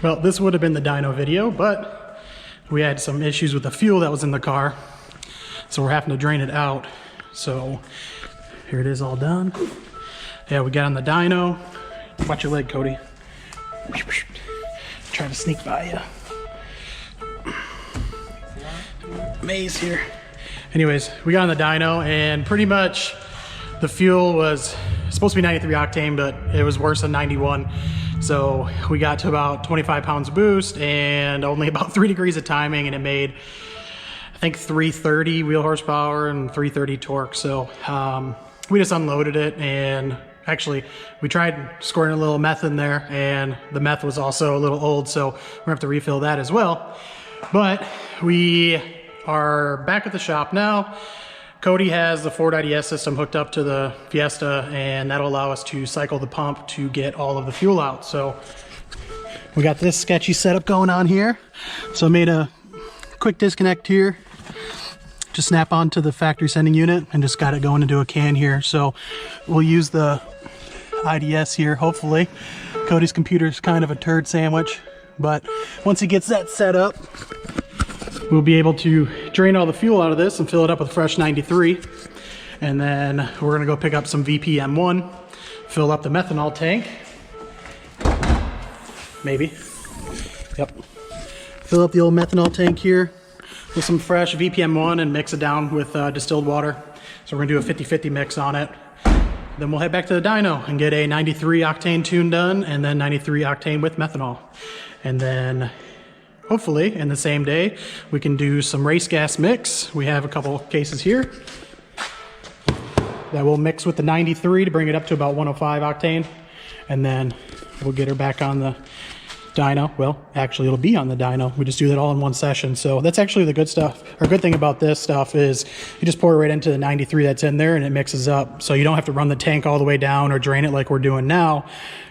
Well, this would have been the dyno video, but we had some issues with the fuel that was in the car, so we're having to drain it out. So here it is all done. Yeah, we got on the dyno. Watch your leg, Cody. Try to sneak by you. Maze here. Anyways, we got on the dyno, and pretty much the fuel was supposed to be 93 octane, but it was worse than 91. So we got to about 25 pounds of boost and only about 3 degrees of timing, and it made, I think, 330 wheel horsepower and 330 torque. So we just unloaded it, and actually we tried squirting a little meth in there, and the meth was also a little old, so we're gonna have to refill that as well. But we are back at the shop now. Cody has the Ford IDS system hooked up to the Fiesta, and that'll allow us to cycle the pump to get all of the fuel out. So we got this sketchy setup going on here. So I made a quick disconnect here, just snap onto the factory sending unit, and just got it going into a can here. So we'll use the IDS here, hopefully. Cody's computer's kind of a turd sandwich, but once he gets that set up, we'll be able to drain all the fuel out of this and fill it up with fresh 93. And then we're gonna go pick up some VPM1, fill up the methanol tank. Maybe. Yep. Fill up the old methanol tank here with some fresh VPM1 and mix it down with distilled water. So we're gonna do a 50-50 mix on it. Then we'll head back to the dyno and get a 93 octane tune done, and then 93 octane with methanol. And then hopefully in the same day we can do some race gas mix. We have a couple cases here that will mix with the 93 to bring it up to about 105 octane, and then we'll get her back on the dyno. Well, actually it'll be on the dyno. We just do that all in one session. So that's actually the good stuff, or good thing about this stuff is you just pour it right into the 93 that's in there and it mixes up. So you don't have to run the tank all the way down or drain it like we're doing now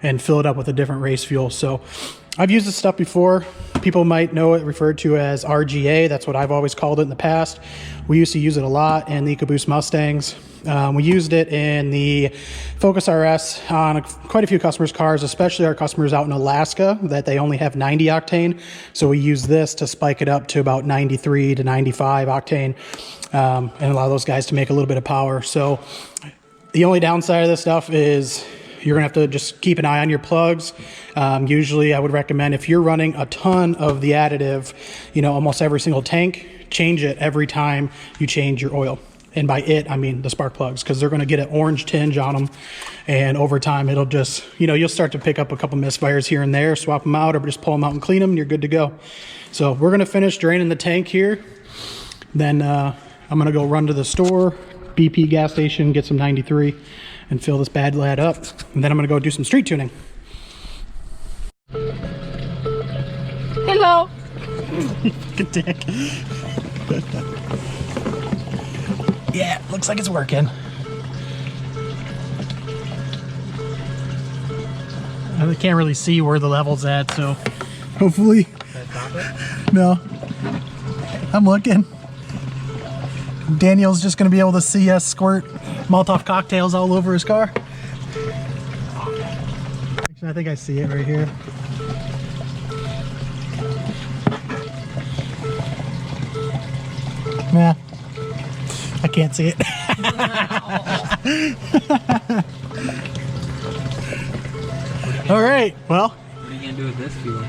and fill it up with a different race fuel. So I've used this stuff before. People might know it referred to as RGA. That's what I've always called it in the past. We used to use it a lot in the Ecoboost Mustangs. We used it in the Focus RS on quite a few customers' cars, especially our customers out in Alaska that they only have 90 octane. So we use this to spike it up to about 93 to 95 octane and allow those guys to make a little bit of power. So the only downside of this stuff is you're gonna have to just keep an eye on your plugs. Usually I would recommend, if you're running a ton of the additive, you know, almost every single tank, change it every time you change your oil. And by it, I mean the spark plugs, because they're gonna get an orange tinge on them. And over time, it'll just, you know, you'll start to pick up a couple misfires here and there, swap them out, or just pull them out and clean them, and you're good to go. So we're gonna finish draining the tank here. Then I'm gonna go run to the store, BP gas station, get some 93, and fill this bad lad up. And then I'm gonna go do some street tuning. Hello. Good dick. Yeah, looks like it's working. I can't really see where the level's at, so hopefully. No, I'm looking. Daniel's just gonna be able to see us squirt Molotov cocktails all over his car. Actually, I think I see it right here. Nah, I can't see it. All right, well. What are you gonna do with this fuel?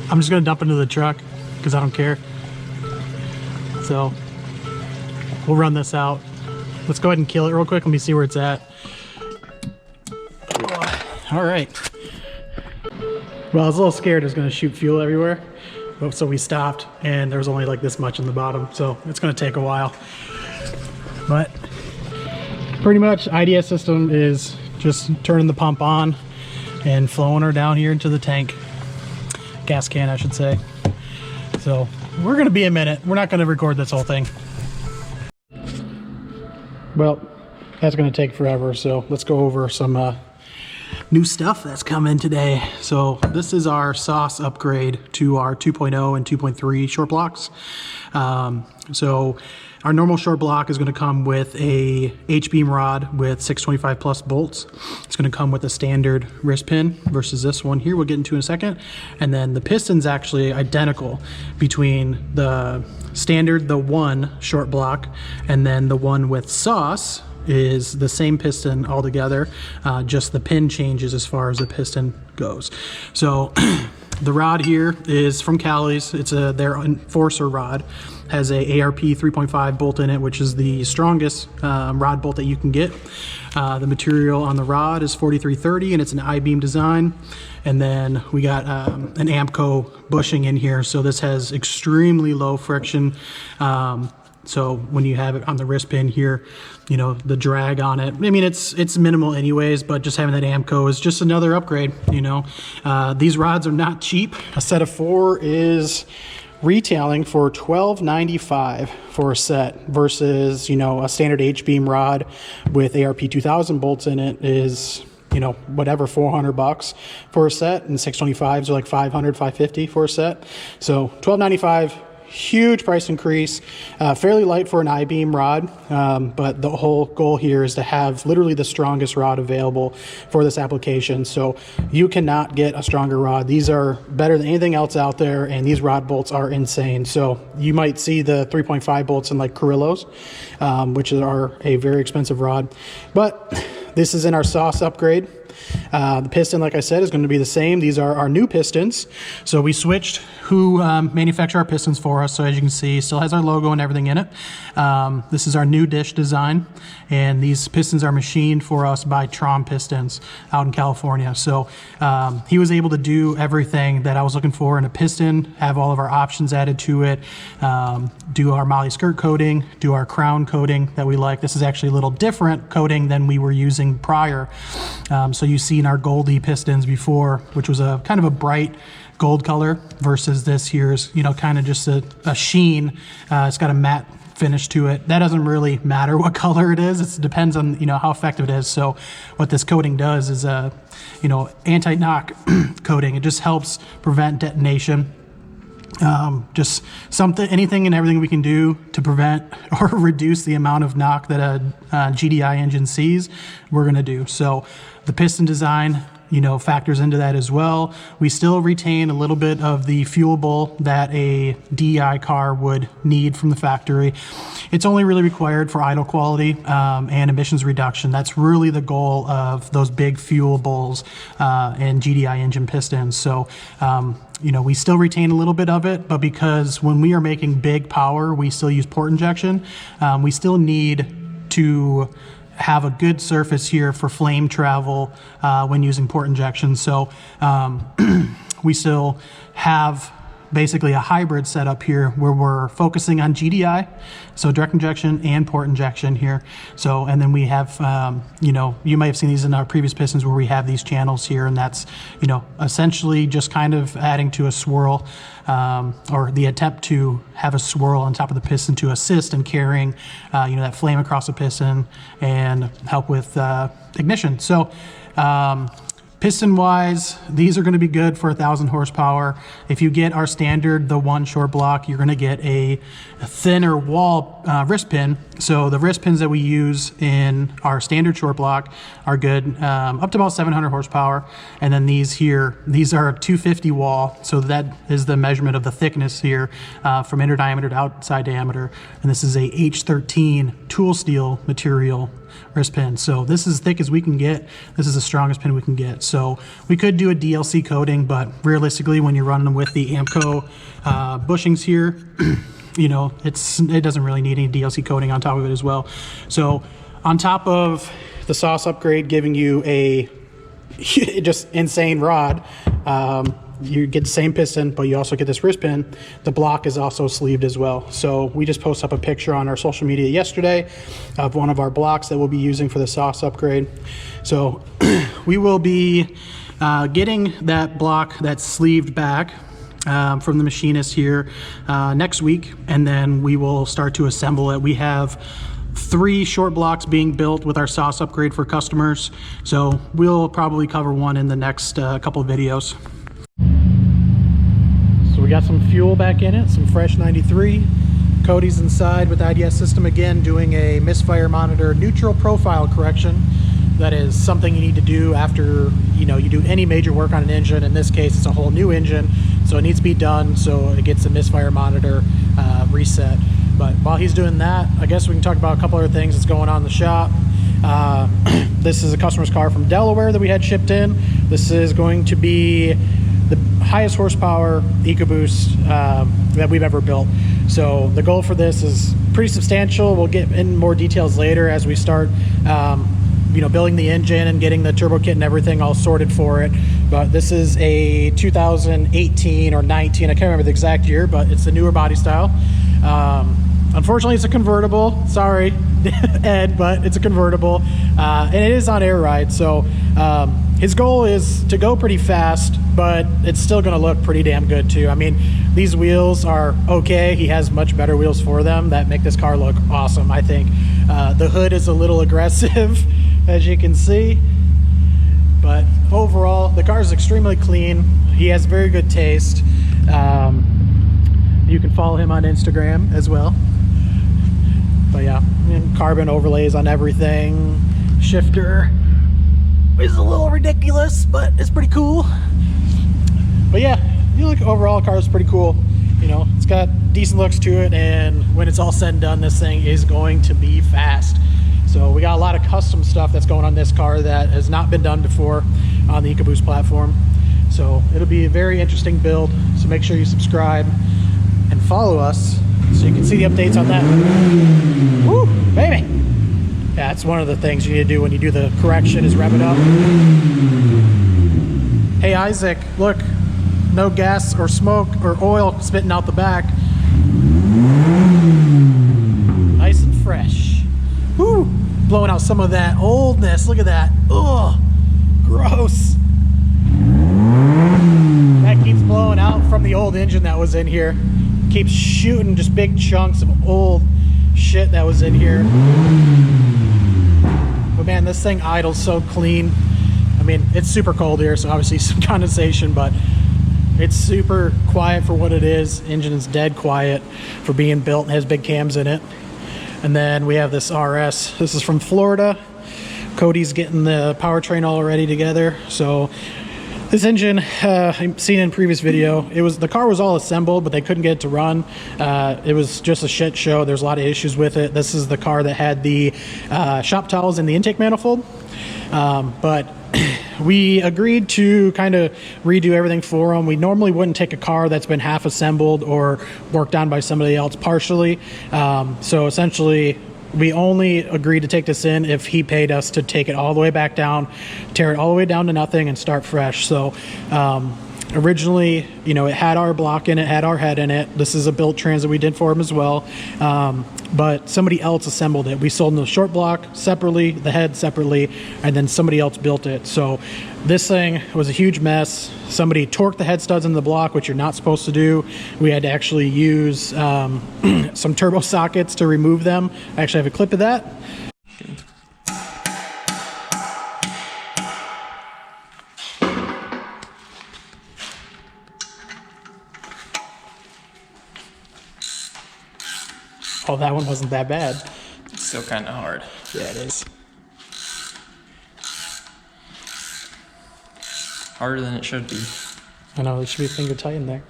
I'm just gonna dump into the truck because I don't care. So we'll run this out. Let's go ahead and kill it real quick. Let me see where it's at. All right. Well, I was a little scared it was gonna shoot fuel everywhere. So we stopped, and there was only like this much in the bottom. So it's gonna take a while. But pretty much IDS system is just turning the pump on and flowing her down here into the tank. Gas can, I should say. So we're gonna be a minute. We're not gonna record this whole thing. Well, that's gonna take forever. So let's go over some new stuff that's coming today. So this is our sauce upgrade to our 2.0 and 2.3 short blocks. So our normal short block is going to come with a H-beam rod with 625 plus bolts. It's going to come with a standard wrist pin versus this one here we'll get into in a second. And then the piston's actually identical between the standard, the one short block, and then the one with sauce is the same piston altogether, just the pin changes as far as the piston goes. So the rod here is from Cali's. It's their Enforcer rod. Has a ARP 3.5 bolt in it, which is the strongest rod bolt that you can get. The material on the rod is 4330, and it's an I-beam design. And then we got an Amco bushing in here, so this has extremely low friction. So when you have it on the wrist pin here, you know, the drag on it, I mean, it's minimal anyways, but just having that Amco is just another upgrade, you know. These rods are not cheap. A set of 4 is retailing for $12.95 for a set versus, you know, a standard H-beam rod with ARP 2000 bolts in it is, you know, whatever, $400 for a set, and 625s are like $500, $550 for a set. So $12.95. Huge price increase, fairly light for an I-beam rod, but the whole goal here is to have literally the strongest rod available for this application. So you cannot get a stronger rod. These are better than anything else out there, and these rod bolts are insane. So you might see the 3.5 bolts in like Carrillos, which are a very expensive rod, but this is in our sauce upgrade. The piston, like I said, is going to be the same. These are our new pistons. So we switched who manufacture our pistons for us. So as you can see, still has our logo and everything in it. This is our new dish design, and these pistons are machined for us by Trom Pistons out in California. So he was able to do everything that I was looking for in a piston, have all of our options added to it, do our moly skirt coating, do our crown coating that we like. This is actually a little different coating than we were using prior. So you've seen our Goldie pistons before, which was a kind of a bright gold color, versus this here's, you know, kind of just a sheen. It's got a matte finish to it. That doesn't really matter what color it is. It depends on, you know, how effective it is. So what this coating does is you know, anti-knock coating. It just helps prevent detonation. Just anything and everything we can do to prevent or reduce the amount of knock that a GDI engine sees, we're going to do. So the piston design, you know, factors into that as well. We still retain a little bit of the fuel bowl that a DI car would need from the factory. It's only really required for idle quality and emissions reduction. That's really the goal of those big fuel bowls and GDI engine pistons. So you know, we still retain a little bit of it, but because when we are making big power, we still use port injection. We still need to have a good surface here for flame travel when using port injection. So we still have basically a hybrid setup here where we're focusing on GDI, so direct injection and port injection here. So, and then we have, you know, you may have seen these in our previous pistons where we have these channels here, and that's, you know, essentially just kind of adding to a swirl, or the attempt to have a swirl on top of the piston to assist in carrying, you know, that flame across the piston and help with ignition. So, piston wise, these are going to be good for 1,000 horsepower. If you get our standard, the one short block, you're going to get a thinner wall wrist pin. So the wrist pins that we use in our standard short block are good, up to about 700 horsepower. And then these here, these are 250 wall. So that is the measurement of the thickness here from inner diameter to outside diameter. And this is a H13 tool steel material wrist pin. So this is as thick as we can get. This is the strongest pin we can get. So we could do a DLC coating, but realistically, when you're running them with the Amco bushings here, you know, it doesn't really need any DLC coating on top of it as well. So on top of the sauce upgrade giving you a just insane rod, you get the same piston, but you also get this wrist pin. The block is also sleeved as well. So we just posted up a picture on our social media yesterday of one of our blocks that we'll be using for the sauce upgrade. So we will be getting that block that's sleeved back from the machinist here next week, and then we will start to assemble it. We have 3 short blocks being built with our sauce upgrade for customers, so we'll probably cover one in the next couple of videos. So we got some fuel back in it, some fresh 93, Cody's inside with the IDS system again, doing a misfire monitor neutral profile correction. That is something you need to do after, you know, you do any major work on an engine. In this case, it's a whole new engine, so it needs to be done so it gets a misfire monitor reset. But while he's doing that, I guess we can talk about a couple other things that's going on in the shop. This is a customer's car from Delaware that we had shipped in. This is going to be the highest horsepower Ecoboost that we've ever built. So the goal for this is pretty substantial. We'll get in more details later as we start you know, building the engine and getting the turbo kit and everything all sorted for it. But this is a 2018 or 19, I can't remember the exact year, but it's a newer body style. Unfortunately, it's a convertible. Sorry, Ed, but it's a convertible. And it is on air ride, so his goal is to go pretty fast, but it's still gonna look pretty damn good too. I mean, these wheels are okay. He has much better wheels for them that make this car look awesome, I think. The hood is a little aggressive, as you can see, but overall, the car is extremely clean. He has very good taste. You can follow him on Instagram as well. But yeah, and carbon overlays on everything. Shifter is a little ridiculous, but it's pretty cool. But yeah, you look overall, the car is pretty cool. You know, it's got decent looks to it, and when it's all said and done, this thing is going to be fast. So we got a lot of custom stuff that's going on this car that has not been done before on the Ecoboost platform. So it'll be a very interesting build. So make sure you subscribe and follow us so you can see the updates on that. Woo, baby! Yeah, it's one of the things you need to do when you do the correction is rev it up. Hey Isaac, look, no gas or smoke or oil spitting out the back. Nice and fresh. Woo! Blowing out some of that oldness. Look at that. Ugh, gross. That keeps blowing out from the old engine that was in here. Keeps shooting just big chunks of old shit that was in here. But man, this thing idles so clean. I mean, it's super cold here, so obviously some condensation, but it's super quiet for what it is. Engine is dead quiet for being built and has big cams in it. And then we have this RS. This is from Florida. Cody's getting the powertrain all ready together. So this engine, I've seen in a previous video, the car was all assembled, but they couldn't get it to run. It was just a shit show. There's a lot of issues with it. This is the car that had the shop towels in the intake manifold. But we agreed to kind of redo everything for them. We normally wouldn't take a car that's been half assembled or worked on by somebody else partially. So essentially, we only agreed to take this in if he paid us to take it all the way back down, tear it all the way down to nothing, and start fresh. So originally, you know, it had our block in it, had our head in it. This is a built trans that we did for him as well. But somebody else assembled it. We sold them the short block separately, the head separately, and then somebody else built it. So this thing was a huge mess. Somebody torqued the head studs into the block, which you're not supposed to do. We had to actually use some turbo sockets to remove them. I actually have a clip of that. Oh, that one wasn't that bad. It's still kind of hard. Yeah, it is. Harder than it should be. I know, there should be finger tight in there.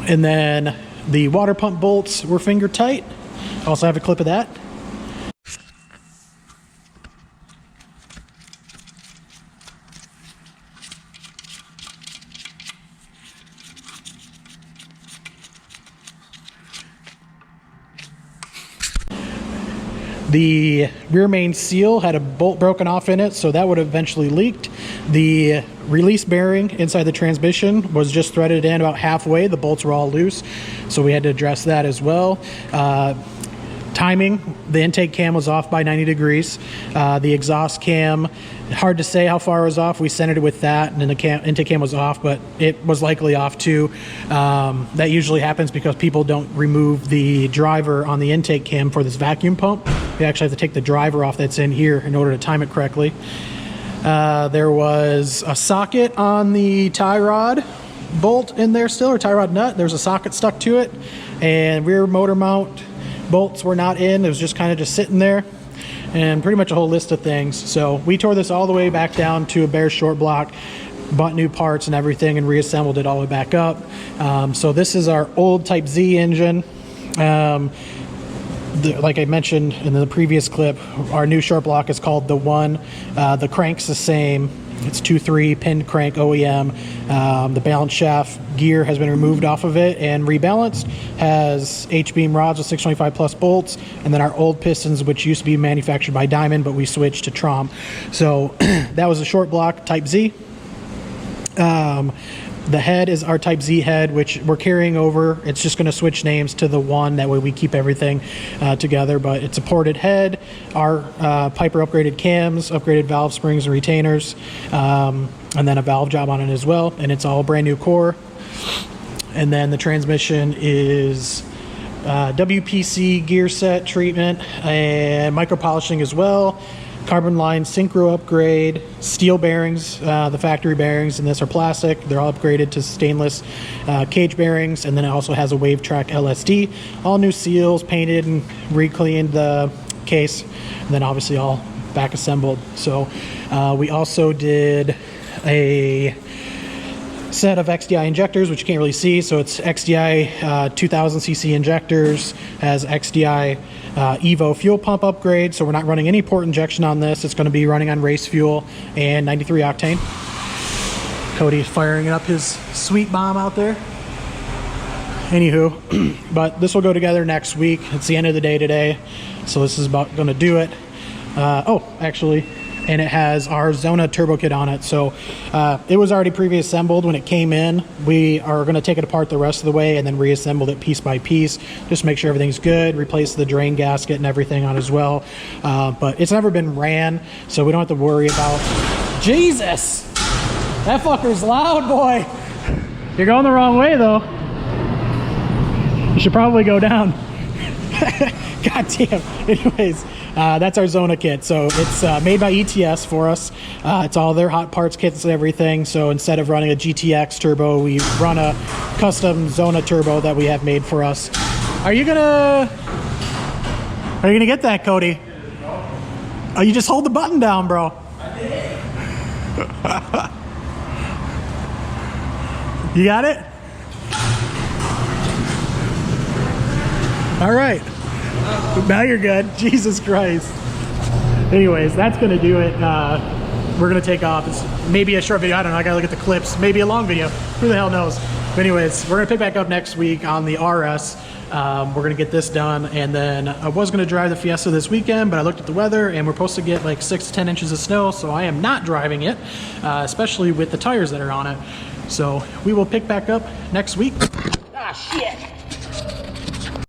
And then the water pump bolts were finger tight. Also have a clip of that. The rear main seal had a bolt broken off in it, so that would have eventually leaked. The release bearing inside the transmission was just threaded in about halfway. The bolts were all loose, so we had to address that as well. Timing, the intake cam was off by 90 degrees. The exhaust cam, hard to say how far it was off. We centered it with that, and then the intake cam was off, but it was likely off too. That usually happens because people don't remove the driver on the intake cam for this vacuum pump. You actually have to take the driver off that's in here in order to time it correctly. There was a socket on the tie rod bolt in there still, or tie rod nut. There's a socket stuck to it, and rear motor mount bolts were not in. It was just kind of just sitting there, and pretty much a whole list of things. So we tore this all the way back down to a bare short block, bought new parts and everything, and reassembled it all the way back up. So this is our old Type Z engine. Like I mentioned in the previous clip, our new short block is called the One. The crank's the same. It's 2.3 pin crank OEM. The balance shaft gear has been removed off of it and rebalanced. Has H-beam rods with 625 plus bolts, and then our old pistons, which used to be manufactured by Diamond, but we switched to Trom. So that was a short block Type Z. The head is our Type Z head, which we're carrying over. It's just going to switch names to the One. That way we keep everything together. But it's a ported head. Our Piper upgraded cams, upgraded valve springs and retainers, and then a valve job on it as well. And it's all brand new core. And then the transmission is WPC gear set treatment and micro polishing as well. Carbon line synchro upgrade, steel bearings, the factory bearings in this are plastic. They're all upgraded to stainless cage bearings, and then it also has a Wave Track LSD. All new seals, painted and re-cleaned the case, and then obviously all back assembled. So we also did a set of XDI injectors, which you can't really see. So it's XDI 2000cc injectors, has XDI Evo fuel pump upgrade. So we're not running any port injection on this. It's going to be running on race fuel and 93 octane. Cody's firing up his sweet bomb out there. Anywho, but this will go together next week. It's the end of the day today, so this is about going to do it. Actually, and it has our Zona turbo kit on it. So it was already pre-assembled when it came in. We are going to take it apart the rest of the way and then reassemble it piece by piece, just make sure everything's good, replace the drain gasket and everything on as well. But it's never been ran, so we don't have to worry about... Jesus! That fucker's loud, boy! You're going the wrong way, though. You should probably go down. God damn. Anyways, that's our Zona kit. So it's made by ETS for us. It's all their hot parts kits and everything. So instead of running a GTX turbo, we run a custom Zona turbo that we have made for us. Are you gonna get that, Cody? Oh, you just hold the button down, bro. You got it? All right. Now you're good. Jesus Christ. Anyways, that's going to do it. We're going to take off. It's maybe a short video. I don't know. I got to look at the clips. Maybe a long video. Who the hell knows? But anyways, we're going to pick back up next week on the RS. We're going to get this done. And then I was going to drive the Fiesta this weekend, but I looked at the weather and we're supposed to get like 6 to 10 inches of snow. So I am not driving it, especially with the tires that are on it. So we will pick back up next week. Ah, shit.